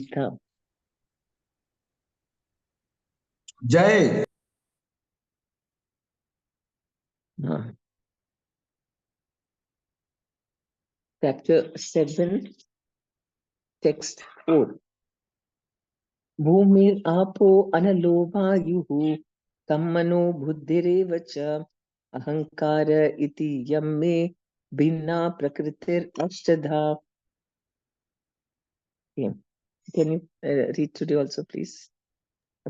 Gita. Jai. Chapter 7, text 4. Bhumir apo analo vayuhu kammano buddhirev cha ahankara iti yamme bhinna prakritir ashtadha. Okay. Can you read today also, please?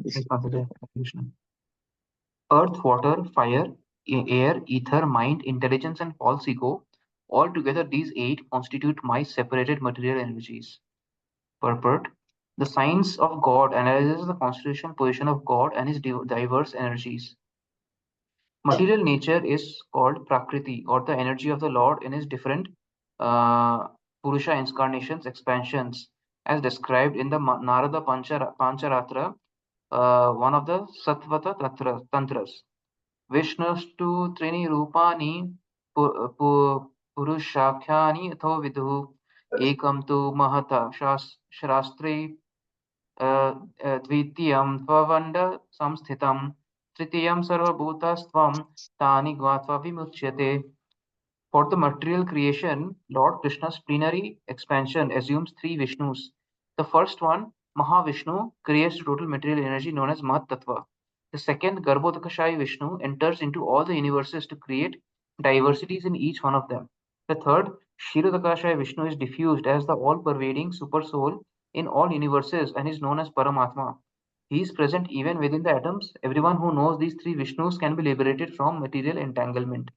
Yes, Hare Krishna. Earth, water, fire, air, ether, mind, intelligence, and false ego. Altogether, these 8 constitute my separated material energies. Purport: the science of God analyzes the constitutional position of God and his diverse energies. Material nature is called Prakriti, or the energy of the Lord in his different Purusha incarnations, expansions, as described in the Narada Pancharatra, one of the Sattvata Tantras. Vishnustu Trini Rupani Purushakhyani Atho Vidhu Ekam Tu Mahata Shastri Dvitiyam Tvavanda Samsthitam Tritiyam Sarvabhutastvam Tani Gvatva Vimuchyate. For the material creation, Lord Krishna's plenary expansion assumes 3 Vishnus. The first one, Mahavishnu, creates total material energy known as Mahat Tattva. The second, Garbhodakashayi Vishnu, enters into all the universes to create diversities in each one of them. The third, Kshirodakashayi Vishnu, is diffused as the all-pervading super soul in all universes and is known as Paramatma. He is present even within the atoms. Everyone who knows these 3 Vishnus can be liberated from material entanglement.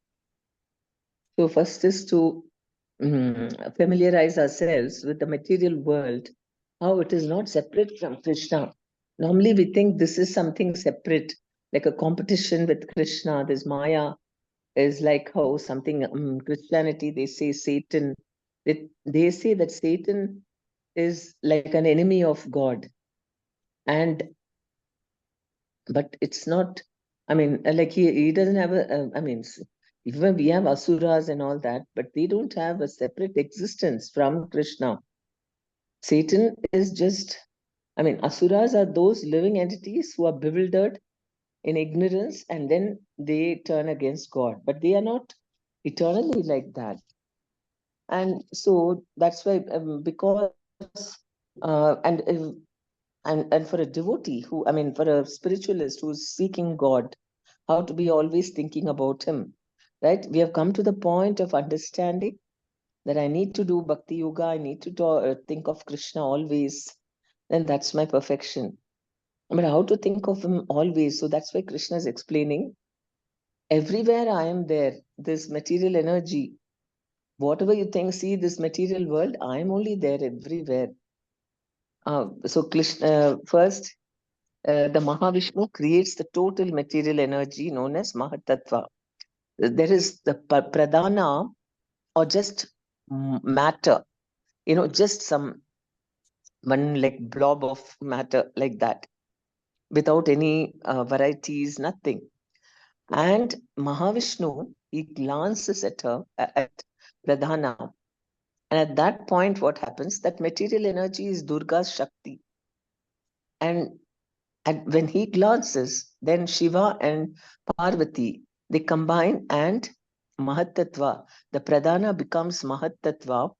So first is to familiarize ourselves with the material world, how it is not separate from Krishna. Normally we think this is something separate, like a competition with Krishna. This Maya is like how something, Christianity, they say Satan. They say that Satan is like an enemy of God. But it's not, like he doesn't have even we have asuras and all that, but they don't have a separate existence from Krishna. Satan is just, asuras are those living entities who are bewildered in ignorance and then they turn against God, but they are not eternally like that. And so that's why, because, and for a devotee who, for a spiritualist who's seeking God, how to be always thinking about him, right? We have come to the point of understanding that I need to do bhakti yoga, I need to think of Krishna always, then that's my perfection. But how to think of him always? So that's why Krishna is explaining, everywhere I am there, this material energy, whatever you think, see this material world, I am only there everywhere. So Krishna, first, the Mahavishnu creates the total material energy known as Mahatattva. There is the Pradhana, or just matter, just some one like blob of matter like that, without any varieties, nothing. And Mahavishnu, he glances at her, at Pradhana. And at that point, what happens? That material energy is Durga's Shakti. And when he glances, then Shiva and Parvati, they combine and Mahatattva, the Pradhana becomes Mahatattva.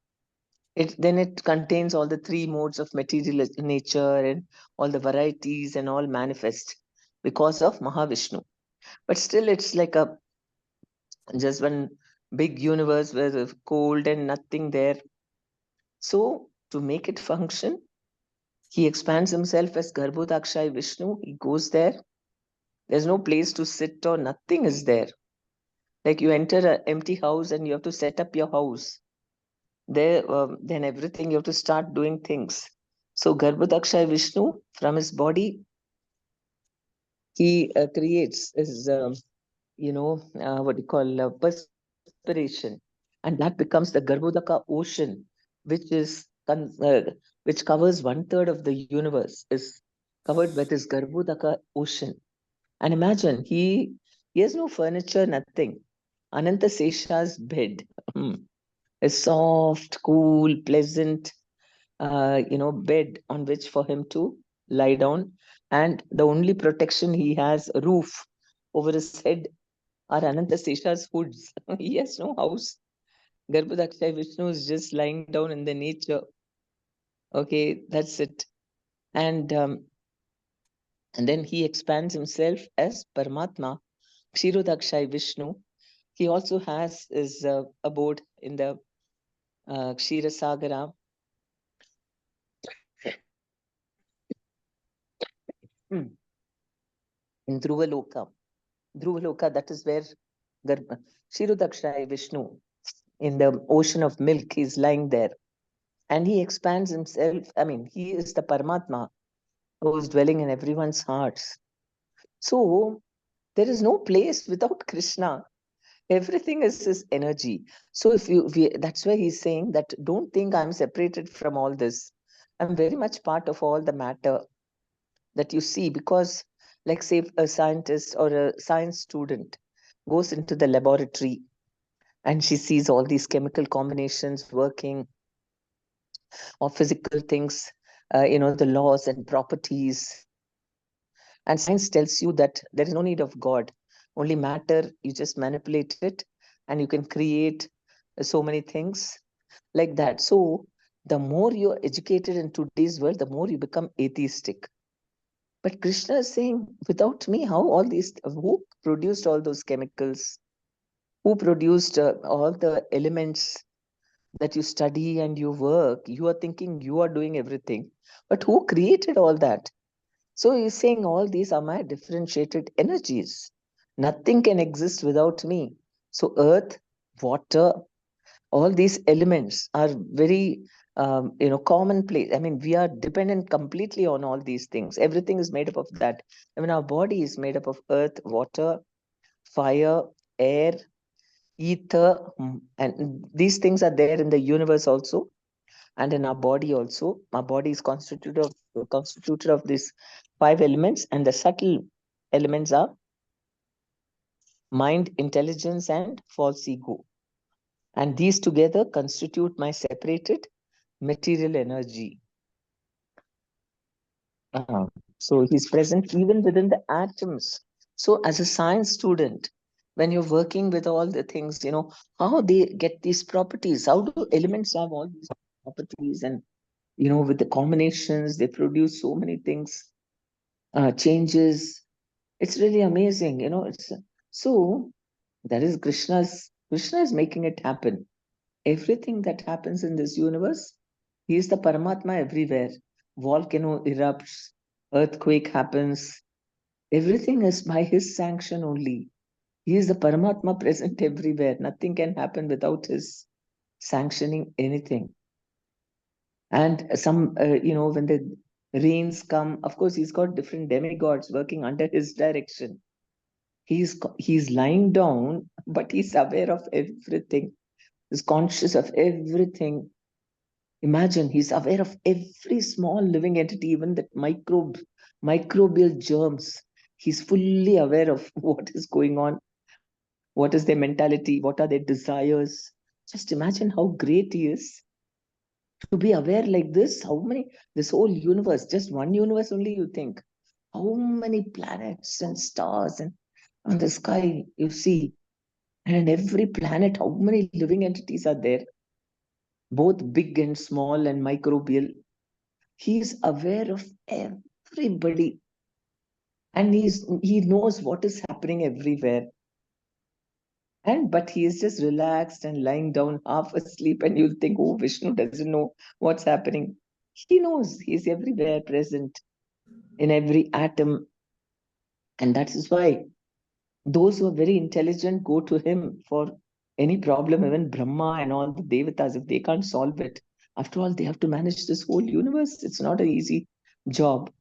Then it contains all the 3 modes of material nature and all the varieties and all manifest because of Mahavishnu. But still it's like just one big universe with cold and nothing there. So to make it function, he expands himself as Garbhodakshayi Vishnu. He goes there. There's no place to sit or nothing is there. Like you enter an empty house and you have to set up your house. There, then everything you have to start doing things. So Garbhodakshayi Vishnu, from his body, he creates his, what you call perspiration, and that becomes the Garbhodaka ocean, which is which covers 1/3 of the universe, is covered with his Garbhodaka ocean. And imagine, he has no furniture, nothing. Ananta Sesha's bed is soft, cool, pleasant, bed on which for him to lie down. And the only protection he has, a roof over his head, are Anantasesha's hoods. He has no house. Garbhodakshay Vishnu is just lying down in the nature. Okay, that's it. And then he expands himself as Paramatma, Kshirodakshay Vishnu. He also has his abode in the Kshirasagara. In Dhruvaloka. Dhruvaloka, that is where Kshirodakshay Vishnu, in the ocean of milk, he's lying there. And he expands himself. I mean, he is the Paramatma who is dwelling in everyone's hearts. So there is no place without Krishna. Everything is his energy. So that's why he's saying that don't think I'm separated from all this. I'm very much part of all the matter that you see, because like say a scientist or a science student goes into the laboratory and she sees all these chemical combinations working, or physical things, the laws and properties. And science tells you that there is no need of God, only matter, you just manipulate it and you can create so many things like that. So the more you're educated in today's world, the more you become atheistic. But Krishna is saying, without me, who produced all those chemicals? Who produced all the elements that you study and you work? You are thinking you are doing everything. But who created all that? So he's saying all these are my differentiated energies. Nothing can exist without me. So earth, water, all these elements are very commonplace. I mean, we are dependent completely on all these things. Everything is made up of that. I mean, our body is made up of earth, water, fire, air, ether, and these things are there in the universe also, and in our body also. Our body is constituted of these 5 elements, and the subtle elements are mind, intelligence, and false ego. And these together constitute my separated material energy. So he's present even within the atoms. So as a science student, when you're working with all the things, how they get these properties, how do elements have all these properties, and with the combinations, they produce so many things, changes. It's really amazing, so that is Krishna is making it happen. Everything that happens in this universe, he is the Paramatma everywhere. Volcano erupts, earthquake happens. Everything is by his sanction only. He is the Paramatma present everywhere. Nothing can happen without his sanctioning anything. And when the rains come, of course, he's got different demigods working under his direction. He's lying down, but he's aware of everything. He's conscious of everything. Imagine, he's aware of every small living entity, even that microbial germs. He's fully aware of what is going on, what is their mentality, what are their desires. Just imagine how great he is to be aware like this. This whole universe, just one universe only, you think. How many planets and stars and on the sky you see. And in every planet, how many living entities are there? Both big and small and microbial. He is aware of everybody, and he knows what is happening everywhere. But he is just relaxed and lying down half asleep, and you'll think, oh, Vishnu doesn't know what's happening. He knows. He's everywhere present in every atom. And that is why those who are very intelligent go to him for any problem. Even Brahma and all the devatas, if they can't solve it, after all, they have to manage this whole universe. It's not an easy job.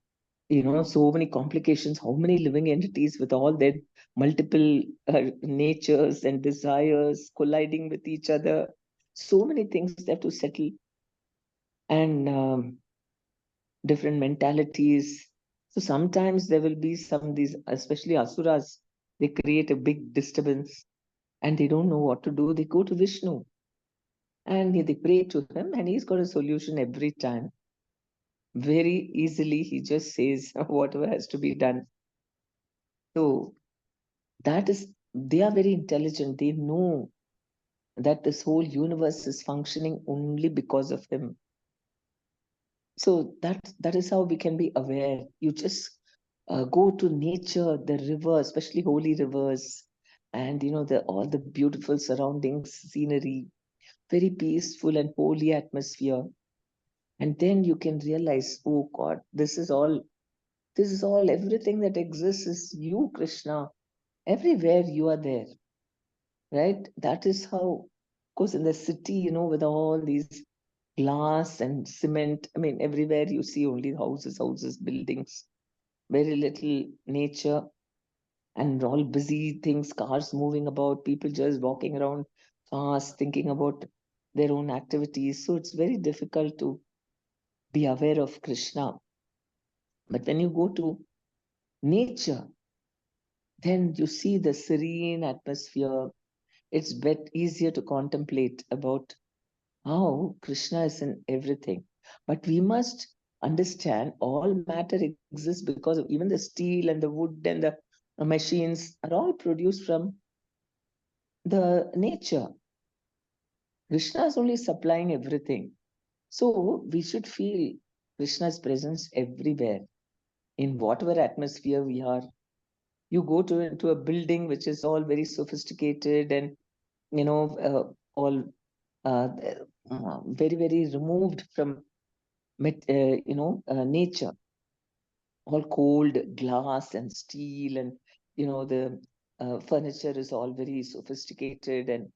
So many complications, how many living entities with all their multiple natures and desires colliding with each other. So many things they have to settle, and different mentalities. So sometimes there will be these, especially asuras, they create a big disturbance and they don't know what to do. They go to Vishnu. and they pray to him, and he's got a solution every time. Very easily, he just says whatever has to be done. So that is, they are very intelligent. They know that this whole universe is functioning only because of him. So that is how we can be aware. You just go to nature, the river, especially holy rivers, and all the beautiful surroundings, scenery, very peaceful and holy atmosphere. And then you can realize, oh God, this is all, everything that exists is you, Krishna. Everywhere you are there, right? That is how, of course, in the city, with all these glass and cement, I mean, everywhere you see only houses, buildings, very little nature, and all busy things, cars moving about, people just walking around fast, thinking about their own activities. So it's very difficult to be aware of Krishna. But when you go to nature, then you see the serene atmosphere. It's easier to contemplate about how Krishna is in everything. But we must understand all matter exists because of even the steel and the wood and the machines are all produced from the nature. Krishna is only supplying everything. So we should feel Krishna's presence everywhere, in whatever atmosphere we are. You go into a building which is all very sophisticated and all very, very removed from nature, all cold glass and steel, and the furniture is all very sophisticated and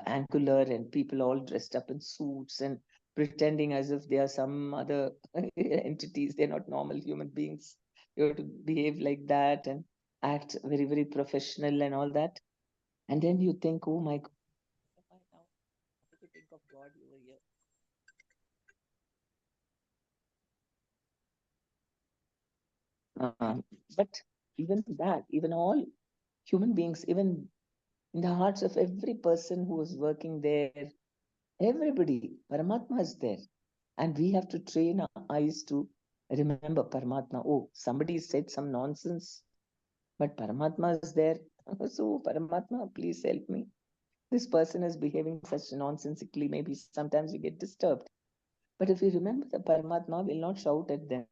angular, and people all dressed up in suits and pretending as if they are some other entities. They're not normal human beings. You have to behave like that and act very, very professional and all that. And then you think, oh my God, why now? How to think of God over here? But even that, even all human beings, even in the hearts of every person who is working there, everybody, Paramatma is there. And we have to train our eyes to remember Paramatma. Oh, somebody said some nonsense, but Paramatma is there. So, Paramatma, please help me. This person is behaving such nonsensically. Maybe sometimes we get disturbed. But if we remember the Paramatma, we'll not shout at them,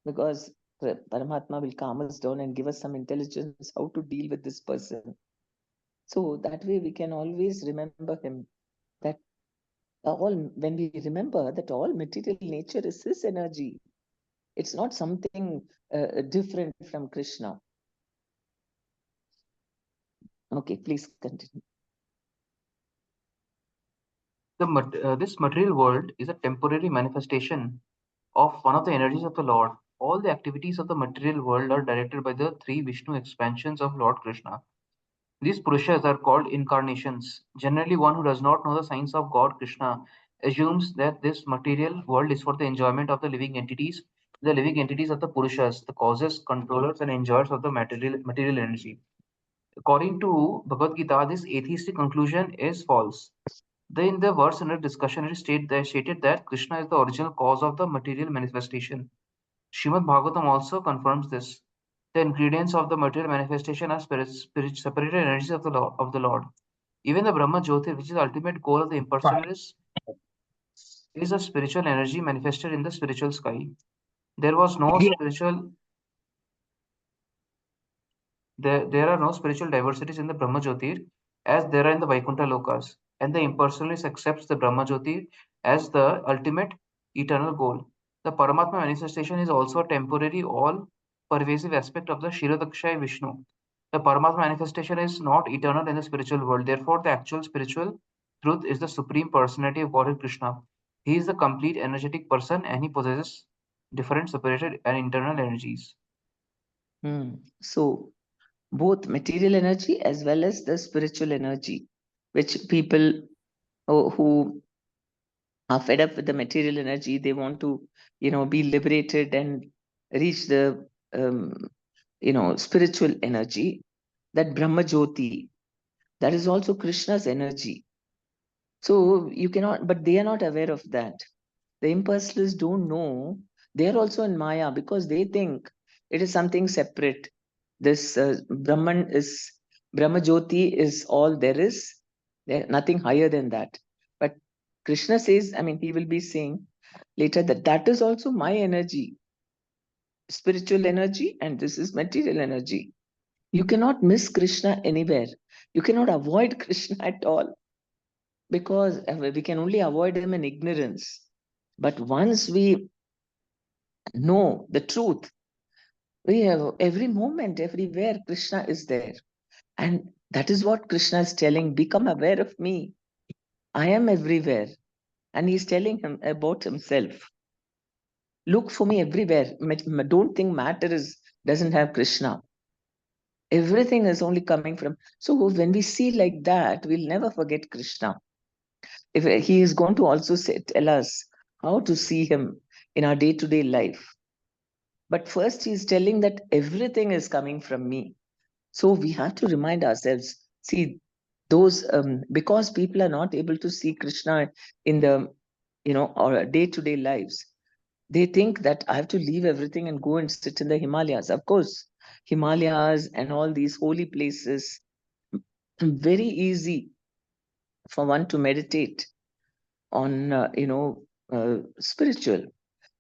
because Paramatma will calm us down and give us some intelligence how to deal with this person. So that way we can always remember him, that when we remember that all material nature is his energy, it's not something different from Krishna. Okay, please continue. This material world is a temporary manifestation of one of the energies of the Lord. All the activities of the material world are directed by the three Vishnu expansions of Lord Krishna. These Purushas are called incarnations. Generally, one who does not know the science of God Krishna assumes that this material world is for the enjoyment of the living entities are the Purushas, the causes, controllers, and enjoyers of the material energy. According to Bhagavad Gita, this atheistic conclusion is false. In the verse under discussion, it is stated that Krishna is the original cause of the material manifestation. Srimad Bhagavatam also confirms this. The ingredients of the material manifestation are separated energies of the Lord. Even the Brahma Jyoti, which is the ultimate goal of the impersonalist, is a spiritual energy manifested in the spiritual sky. There was no spiritual there are no spiritual diversities in the Brahma Jyotir as there are in the Vaikuntha Lokas, and the impersonalist accepts the Brahma Jyotir as the ultimate eternal goal. The Paramatma manifestation is also a temporary, all-pervasive aspect of the Shirodakshaya Vishnu. The Paramatma manifestation is not eternal in the spiritual world. Therefore, the actual spiritual truth is the Supreme Personality of Godhead Krishna. He is the complete energetic person, and he possesses different separated and internal energies. So both material energy as well as the spiritual energy, which people who are fed up with the material energy, they want to be liberated and reach the spiritual energy, that Brahma Jyoti, that is also Krishna's energy. So you cannot, but they are not aware of that. The impersonalists don't know. They are also in Maya because they think it is something separate. This Brahma Jyoti is all there is. There nothing higher than that. But Krishna says, I mean, he will be saying later that that is also my energy, spiritual energy, and this is material energy. You cannot miss Krishna anywhere. You cannot avoid Krishna at all because we can only avoid him in ignorance. But once we know the truth, we have every moment, everywhere, Krishna is there. And that is what Krishna is telling, become aware of me. I am everywhere. And he's telling him about himself. Look for me everywhere. Don't think matter doesn't have Krishna. Everything is only coming from. So when we see like that, we'll never forget Krishna. If he is going to also tell us how to see him in our day-to-day life. But first, he's telling that everything is coming from me. So we have to remind ourselves, see, those, because people are not able to see Krishna in the, or day-to-day lives, they think that I have to leave everything and go and sit in the Himalayas. Of course, Himalayas and all these holy places, very easy for one to meditate on, spiritual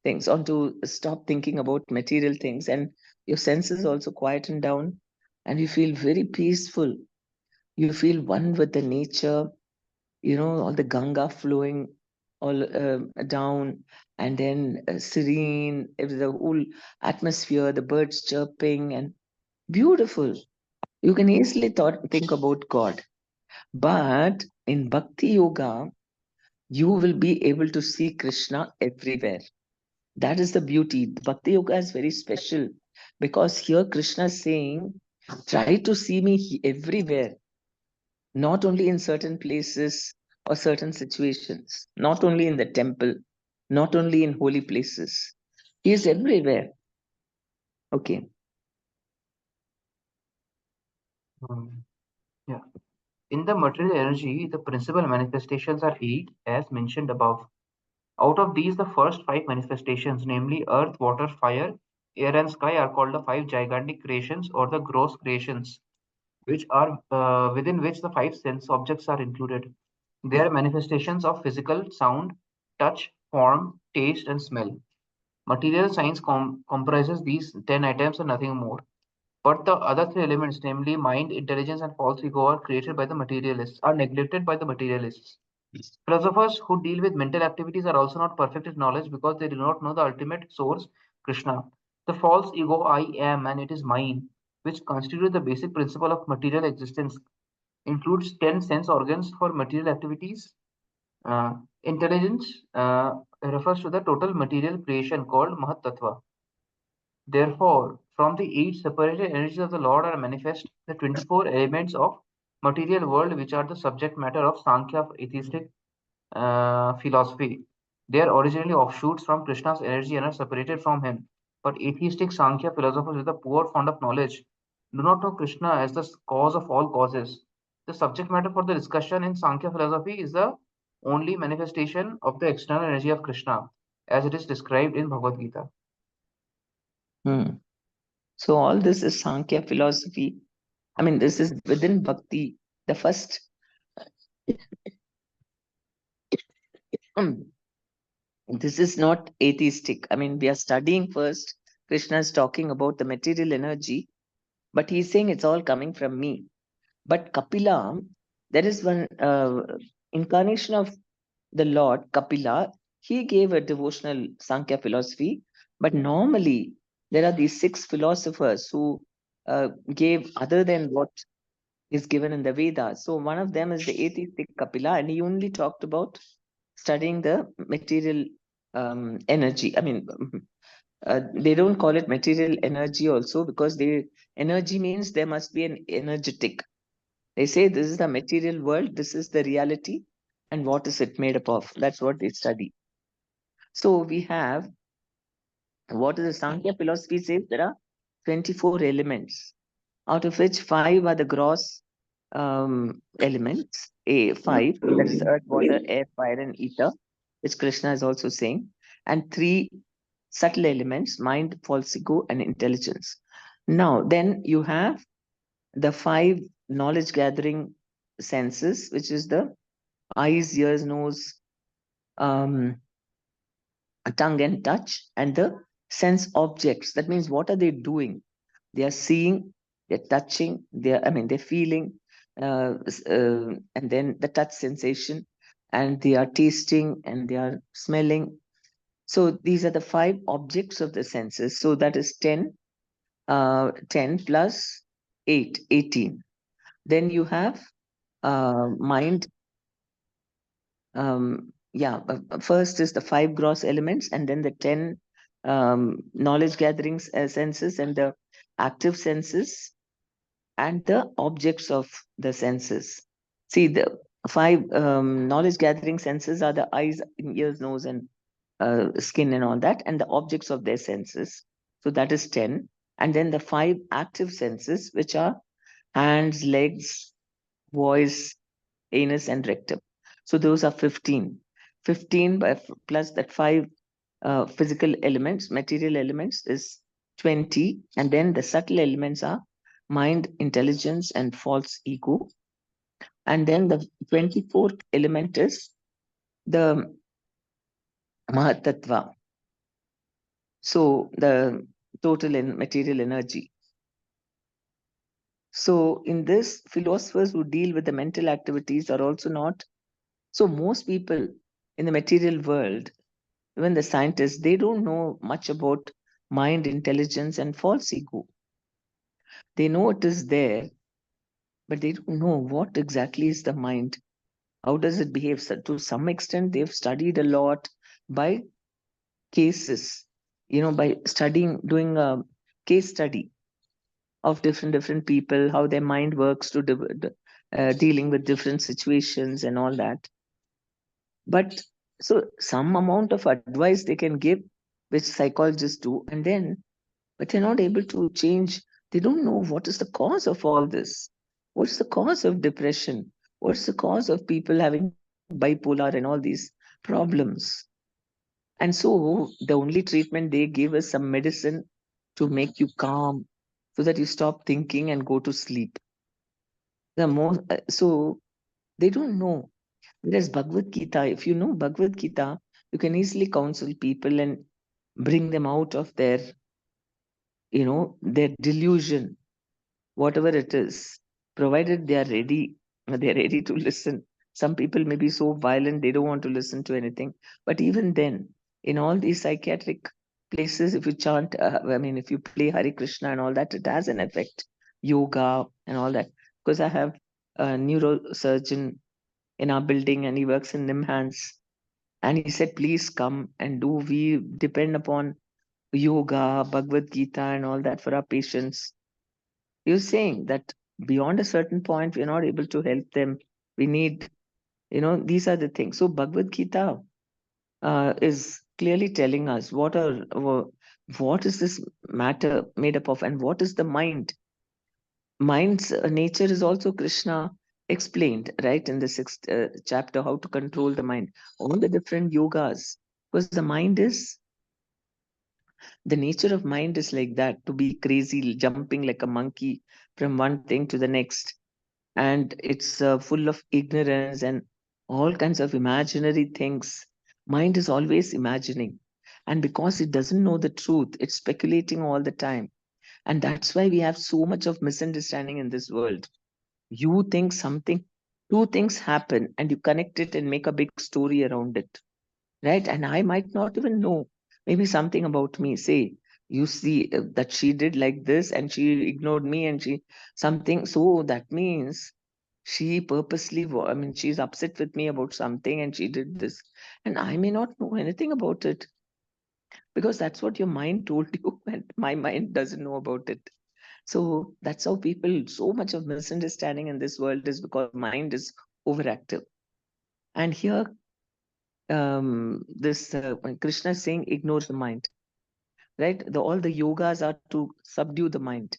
things, on to stop thinking about material things, and your senses also quieten down, and you feel very peaceful. You feel one with the nature, all the Ganga flowing all down, and then serene, the whole atmosphere, the birds chirping, and beautiful. You can easily think about God. But in Bhakti Yoga, you will be able to see Krishna everywhere. That is the beauty. Bhakti Yoga is very special because here Krishna is saying, try to see me everywhere, not only in certain places or certain situations, not only in the temple, not only in holy places. He is everywhere. Okay. Yeah. In the material energy, the principal manifestations are 8, as mentioned above. Out of these, the first 5 manifestations, namely earth, water, fire, air, and sky, are called the 5 gigantic creations or the gross creations, which are within which the 5 sense objects are included. They are manifestations of physical, sound, touch, form, taste, and smell. Material science comprises these 10 items and nothing more. But the other 3 elements, namely mind, intelligence, and false ego, are created by the materialists, are neglected by the materialists. Philosophers who deal with mental activities are also not perfect in knowledge because they do not know the ultimate source, Krishna. The false ego, I am, and it is mine, which constitute the basic principle of material existence, includes 10 sense organs for material activities. Intelligence refers to the total material creation called Mahat Tattva. Therefore, from the 8 separated energies of the Lord are manifest the 24 elements of material world, which are the subject matter of Sankhya atheistic philosophy. They are originally offshoots from Krishna's energy and are separated from him. But atheistic Sankhya philosophers with a poor fund of knowledge do not know Krishna as the cause of all causes. The subject matter for the discussion in Sankhya philosophy is the only manifestation of the external energy of Krishna, as it is described in Bhagavad Gita. So all this is Sankhya philosophy. I mean, this is within Bhakti, the first. This is not atheistic. I mean, we are studying first. Krishna is talking about the material energy, but he's saying it's all coming from me. But Kapila, there is one incarnation of the Lord, Kapila. He gave a devotional Sankhya philosophy, but normally there are these 6 philosophers who gave other than what is given in the Vedas. So one of them is the atheistic Kapila, and he only talked about studying the material energy. I mean, they don't call it material energy also because energy means there must be an energetic. They say this is the material world, this is the reality, and what is it made up of? That's what they study. So we have, what is the Sankhya philosophy says? There are 24 elements, out of which 5 are the gross elements, five, that is earth, water, air, fire, and ether, which Krishna is also saying, and three subtle elements, mind, false ego, and intelligence. Now, then you have the five knowledge gathering senses, which is the eyes, ears, nose, tongue, and touch, and the sense objects. That means, what are they doing? They are seeing, they're touching, they're feeling, and then the touch sensation, and they are tasting, and they are smelling. So these are the five objects of the senses. So that is 10, 10 plus 8, 18. Then you have mind. First is the five gross elements, and then the 10 knowledge gathering senses, and the active senses, and the objects of the senses. See, the five knowledge gathering senses are the eyes, ears, nose, and skin, and all that, and the objects of their senses. So that is 10. And then the five active senses, which are hands, legs, voice, anus, and rectum. So those are 15. 15 plus that five physical elements, material elements, is 20. And then the subtle elements are mind, intelligence, and false ego. And then the 24th element is the Mahatattva. So the total in material energy. So in this, philosophers who deal with the mental activities are also not. So most people in the material world, even the scientists, they don't know much about mind, intelligence, and false ego. They know it is there, but they don't know what exactly is the mind. How does it behave? So to some extent, they've studied a lot by cases, by studying, doing a case study of different people, how their mind works to dealing with different situations and all that. But so some amount of advice they can give, which psychologists do, but they're not able to change. They don't know what is the cause of all this. What's the cause of depression? What's the cause of people having bipolar and all these problems? And so the only treatment they give is some medicine to make you calm so that you stop thinking and go to sleep. So they don't know. Whereas Bhagavad Gita, if you know Bhagavad Gita, you can easily counsel people and bring them out of their delusion, whatever it is, provided they're ready to listen. Some people may be so violent, they don't want to listen to anything. But even then, in all these psychiatric places, if you chant, if you play Hare Krishna and all that, it has an effect. Yoga and all that. Because I have a neurosurgeon in our building and he works in Nimhans. And he said, please come and do. We depend upon yoga, Bhagavad Gita, and all that for our patients. You're saying that beyond a certain point, we're not able to help them. We need, these are the things. So Bhagavad Gita is clearly telling us what is this matter made up of, and what is the mind. Mind's nature is also Krishna explained, right, in the 6th chapter, how to control the mind. All the different yogas, because the nature of mind is like that, to be crazy, jumping like a monkey from one thing to the next. And it's full of ignorance and all kinds of imaginary things. Mind is always imagining. And because it doesn't know the truth, it's speculating all the time. And that's why we have so much of misunderstanding in this world. You think something, two things happen, and you connect it and make a big story around it, right? And I might not even know, maybe something about me. Say, you see that she did like this and she ignored me and she something. So that means she purposely, she's upset with me about something and she did this. And I may not know anything about it because that's what your mind told you, and my mind doesn't know about it. So that's how people, so much of misunderstanding in this world is because mind is overactive. And here, this when Krishna is saying, ignore the mind, right? All the yogas are to subdue the mind.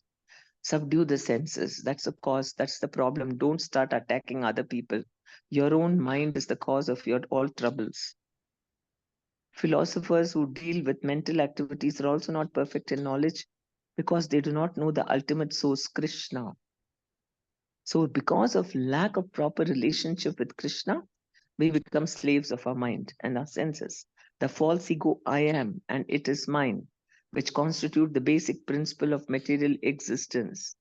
Subdue the senses. That's the cause. That's the problem. Don't start attacking other people. Your own mind is the cause of your all troubles. Philosophers who deal with mental activities are also not perfect in knowledge because they do not know the ultimate source, Krishna. So because of lack of proper relationship with Krishna, we become slaves of our mind and our senses. The false ego, I am, and it is mine, which constitute the basic principle of material existence,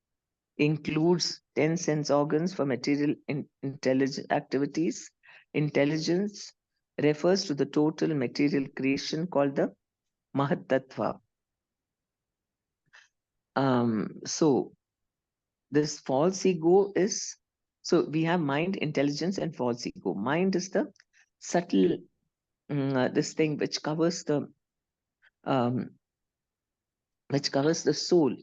includes 10 sense organs for material intelligent activities. Intelligence refers to the total material creation called the Mahatattva. So this false ego is, so we have mind, intelligence, and false ego. Mind is the subtle, this thing which covers the soul,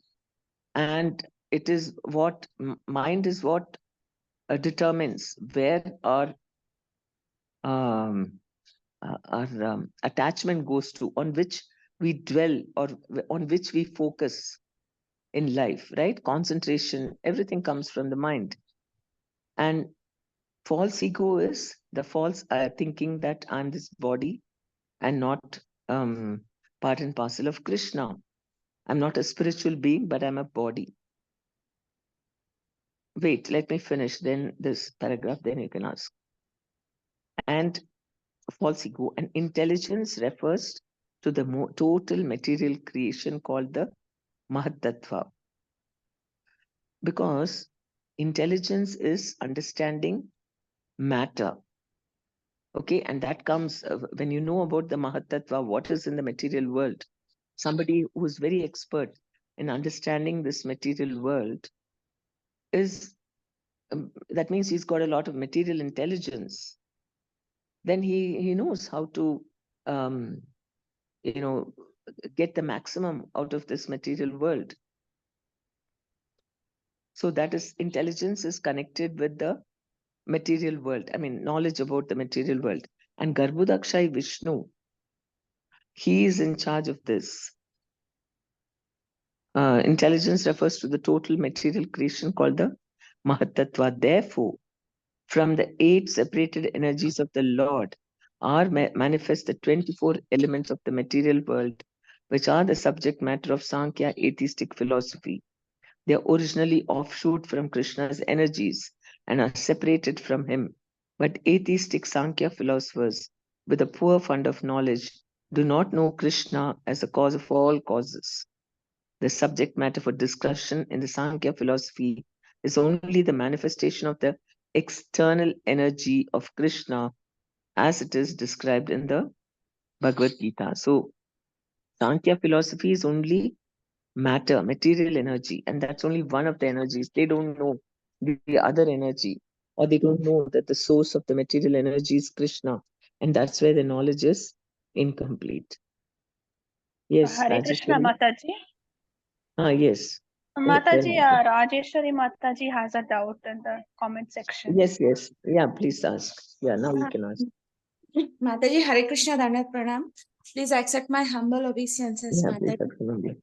and it is what mind is what determines where our attachment goes to, on which we dwell or on which we focus in life, right? Concentration, everything comes from the mind. And false ego is the false thinking that I'm this body and not part and parcel of Krishna. I'm not a spiritual being, but I'm a body. Wait, let me finish then this paragraph, then you can ask. And false ego and intelligence refers to the total material creation called the Mahatattva. Because intelligence is understanding matter. Okay, and that comes when you know about the Mahatattva, what is in the material world. Somebody who is very expert in understanding this material world is, that means he's got a lot of material intelligence. Then he knows how to, get the maximum out of this material world. So that is, intelligence is connected with the material world. I mean, knowledge about the material world. And Garbhodakshai Vishnu, he is in charge of this. Intelligence refers to the total material creation called the Mahatattva. Therefore, from the 8 separated energies of the Lord are manifest the 24 elements of the material world, which are the subject matter of Sankhya atheistic philosophy. They are originally offshoot from Krishna's energies and are separated from him. But atheistic Sankhya philosophers, with a poor fund of knowledge, do not know Krishna as the cause of all causes. The subject matter for discussion in the Sankhya philosophy is only the manifestation of the external energy of Krishna as it is described in the Bhagavad Gita. So Sankhya philosophy is only matter, material energy, and that's only one of the energies. They don't know the other energy, or they don't know that the source of the material energy is Krishna, and that's where the knowledge is incomplete. Yes, Hare Krishna, Rajeshwari? Mataji. Yes. Mataji, Rajeshwari Mataji has a doubt in the comment section. Yes. Yeah, please ask. Yeah, now you can ask. Mataji, Hare Krishna, Dandavat Pranam. Please accept my humble obeisances, Yeah, please Mataji. accept.